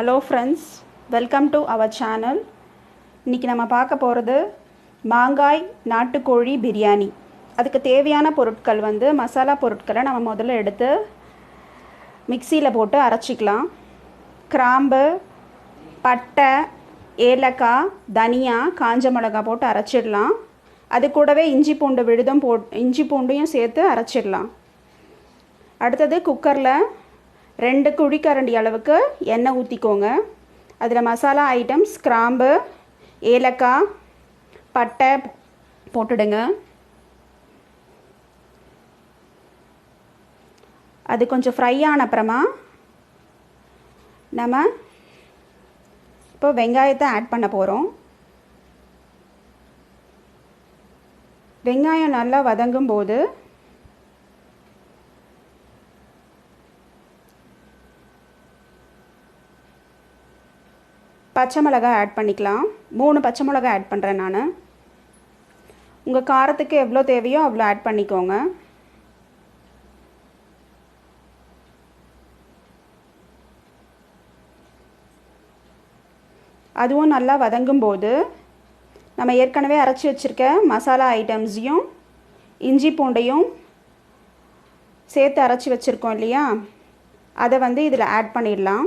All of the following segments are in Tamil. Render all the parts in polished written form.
Hello friends, welcome to our channel. இன்னைக்கு நம்ம பார்க்க போகிறது மாங்காய் நாட்டுக்கோழி பிரியாணி. அதுக்கு தேவையான பொருட்கள் மசாலா பொருட்களை நம்ம முதல்ல எடுத்து மிக்ஸியில் போட்டு அரைச்சிக்கலாம். கிராம்பு, பட்டை, ஏலக்காய், தனியா, காஞ்ச மிளகாய் போட்டு அரைச்சிடலாம். அது கூடவே இஞ்சி பூண்டு விழுதும் இஞ்சி பூண்டையும் சேர்த்து அரைச்சிடலாம். அடுத்தது குக்கரில் 2 குழிக்கரண்டி அளவுக்கு எண்ணெய் ஊற்றிக்கோங்க. அதில் மசாலா ஐட்டம்ஸ் கிராம்பு, ஏலக்காய், பட்டை போட்டுடுங்க. அது கொஞ்சம் ஃப்ரை ஆன அப்புறமா நம்ம இப்போ வெங்காயத்தை ஆட் பண்ண போகிறோம். வெங்காயம் நல்லா வதங்கும் போது பச்சை மிளகாய் ஆட் பண்ணிக்கலாம். 3 பச்சை மிளகாய் ஆட் பண்ணுறேன் நான். உங்கள் காரத்துக்கு எவ்வளோ தேவையோ அவ்வளோ ஆட் பண்ணிக்கோங்க. அதுவும் நல்லா வதங்கும்போது நம்ம ஏற்கனவே அரைச்சி வச்சுருக்க மசாலா ஐட்டம்ஸையும் இஞ்சி பூண்டையும் சேர்த்து அரைச்சி வச்சுருக்கோம் இல்லையா, அதை இதில் ஆட் பண்ணிடலாம்.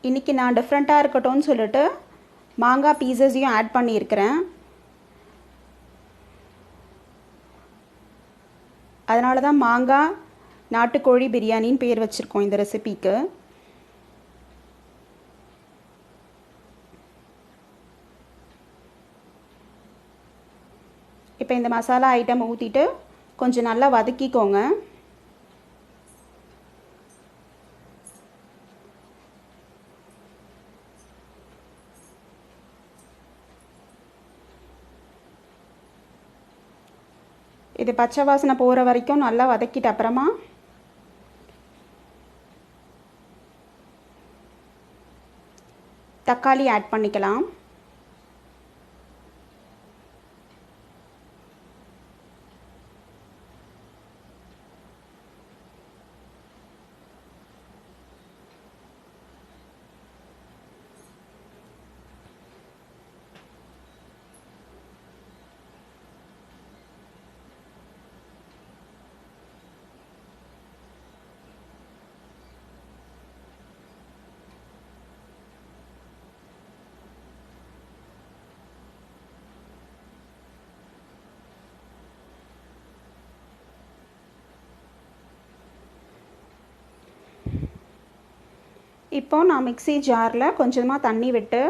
இன்றைக்கி நான் டிஃப்ரெண்ட்டாக இருக்கட்டும்னு சொல்லிட்டு மாங்காய் பீசஸையும் ஆட் பண்ணியிருக்கிறேன். அதனால தான் மாங்காய் நாட்டுக்கோழி பிரியாணின்னு பேர் வச்சுருக்கோம் இந்த ரெசிபிக்கு. இப்போ இந்த மசாலா ஐட்டம் ஊற்றிட்டு கொஞ்சம் நல்லா வதக்கிக்கோங்க. இது பச்சை வாசனை போகிற வரைக்கும் நல்லா வதக்கிட்ட அப்புறமா தக்காளி ஆட் பண்ணிக்கலாம். இப்போ நான் மிக்ஸி ஜாரில் கொஞ்சமாக தண்ணி விட்டு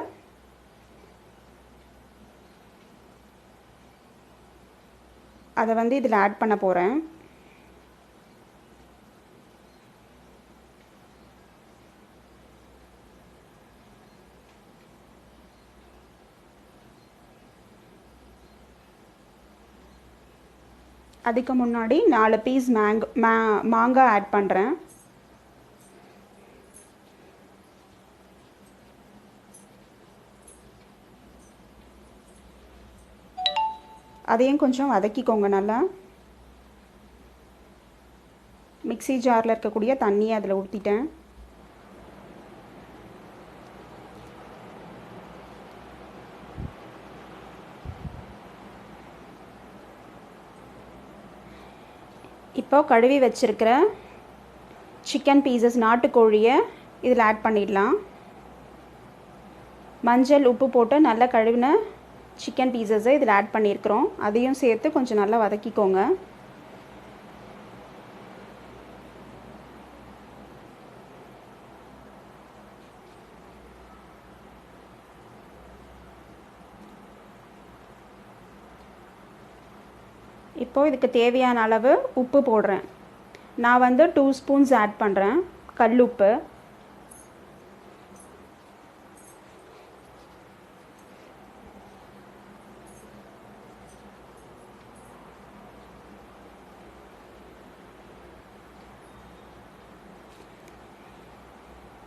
அதை இதில் ஆட் பண்ண போகிறேன். அதுக்கு முன்னாடி 4 பீஸ் மாங்காய் ஆட் பண்ணுறேன். அதையும் கொஞ்சம் வதக்கிக்கோங்க. நல்லா மிக்ஸி ஜாரில் இருக்கக்கூடிய தண்ணியை அதில் ஊற்றிட்டேன். இப்போ கழுவி வச்சுருக்கிற சிக்கன் பீசஸ் நாட்டுக்கோழியை இதில் ஆட் பண்ணிடலாம். மஞ்சள் உப்பு போட்டு நல்லா கழுவின சிக்கன் பீசஸை இதில் ஆட் பண்ணியிருக்கிறோம். அதையும் சேர்த்து கொஞ்சம் நல்லா வதக்கிக்கோங்க. இப்போது இதுக்கு தேவையான அளவு உப்பு போடுறேன். நான் 2 ஸ்பூன்ஸ் ஆட் பண்ணுறேன் கல்லுப்பு.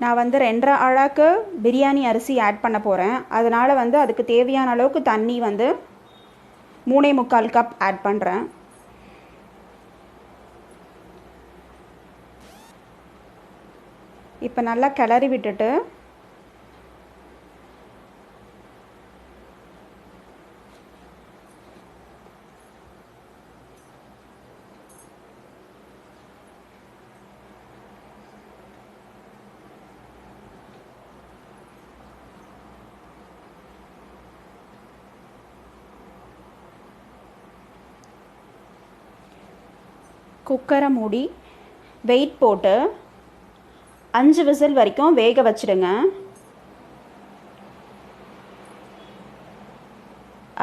நான் வந்து 2.5 அழாக்கு பிரியாணி அரிசி ஆட் பண்ண போகிறேன். அதனால் வந்து அதுக்கு தேவையான அளவுக்கு தண்ணி வந்து 3.25 கப் ஆட் பண்ணுறேன். இப்போ நல்லா கிளறி விட்டுட்டு குக்கரை மூடி வெயிட் போட்டு 5 விசில் வரைக்கும் வேக வச்சிடுங்க.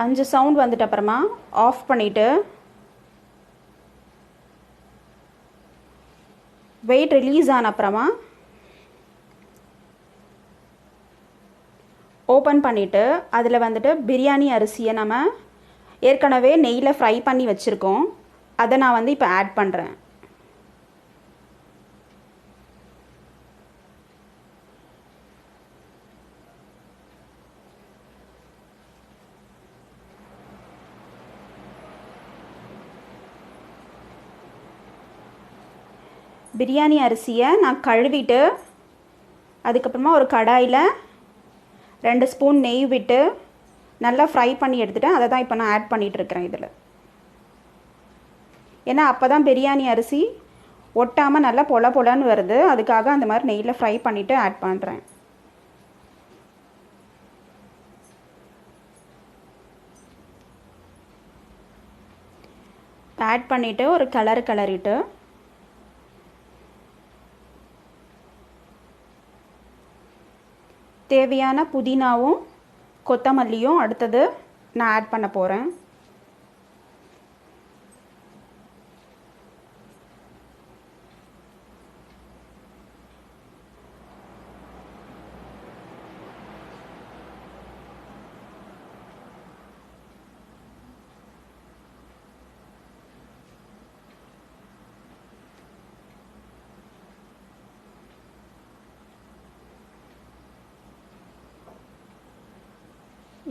5 சவுண்ட் வந்துட்ட அப்புறமா ஆஃப் பண்ணிவிட்டு வெயிட் ரிலீஸ் ஆன அப்புறமா ஓப்பன் பண்ணிவிட்டு அதில் வந்துட்டு பிரியாணி அரிசியை நம்ம ஏற்கனவே நெய்யில் ஃப்ரை பண்ணி வச்சுருக்கோம். அதை நான் வந்து இப்போ ஆட் பண்ணுறேன். பிரியாணி அரிசியை நான் கழுவிட்டு அதுக்கப்புறமா ஒரு கடாயில் 2 ஸ்பூன் நெய் விட்டு நல்லா ஃப்ரை பண்ணி எடுத்துட்டேன். அதை தான் இப்போ நான் ஆட் பண்ணிகிட்ருக்கிறேன் இதில். ஏன்னா அப்போ தான் பிரியாணி அரிசி ஒட்டாமல் நல்லா பொல பொலன்னு வருது. அதுக்காக அந்த மாதிரி நெய்யில் ஃப்ரை பண்ணிவிட்டு ஆட் பண்ணுறேன். ஆட் பண்ணிவிட்டு ஒரு கிளறிட்டு தேவையான புதினாவும் கொத்தமல்லியும் அடுத்தது நான் ஆட் பண்ண போகிறேன்.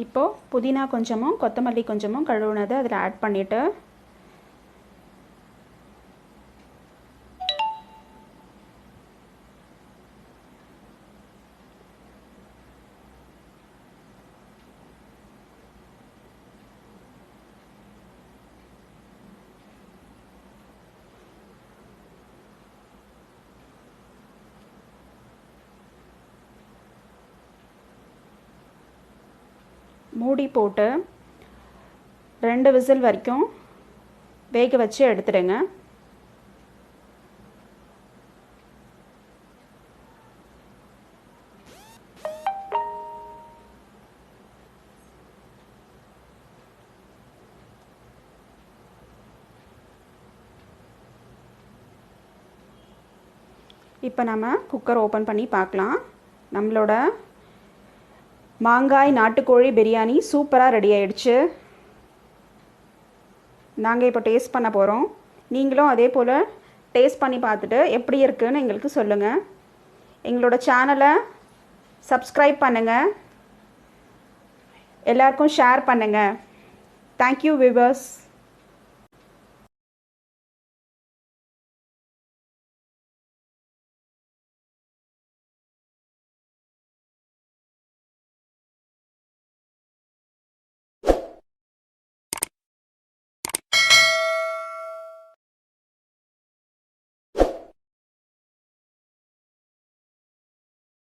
இப்போது புதினா கொஞ்சமும் கொத்தமல்லி கொஞ்சமும் கழுவுனது அதில் ஆட் பண்ணிவிட்டு மூடி போட்டு 2 விசில் வரைக்கும் வேக வச்சு எடுத்துடுங்க. இப்போ நம்ம குக்கர் ஓப்பன் பண்ணி பார்க்கலாம். நம்மளோட மாங்காய் நாட்டுக்கோழி பிரியாணி சூப்பராக ரெடி ஆயிடுச்சு. நாங்கள் இப்போ டேஸ்ட் பண்ண போகிறோம். நீங்களும் அதே போல் டேஸ்ட் பண்ணி பார்த்துட்டு எப்படி இருக்குன்னு எங்களுக்கு சொல்லுங்கள். எங்களோட சேனலை சப்ஸ்கிரைப் பண்ணுங்கள், எல்லாருக்கும் ஷேர் பண்ணுங்கள். Thank you viewers.